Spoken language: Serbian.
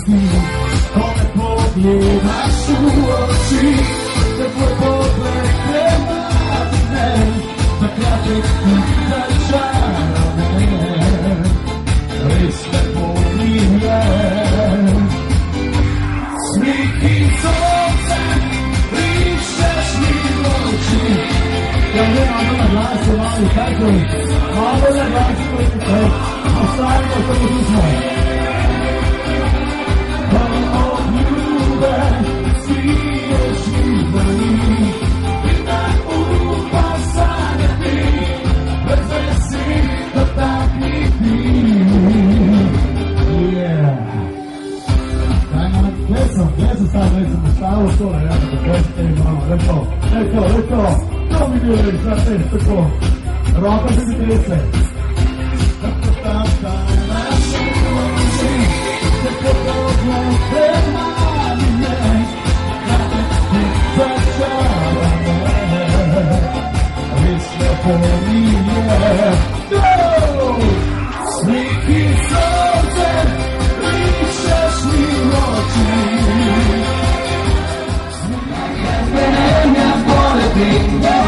ti, kome pogledaš u oči, da tvoj pogled premali me, za kratek put začara me, res me pomirje. Sliki soncem, rišeš mi v oči. Ja ne, malo na glas, malo tako, malo na glas, ostavimo to pozno. Adesso stavo solo ragazzi, ecco, non mi dire il frattempo, roba che mi dice. Bene, mi vuole bene.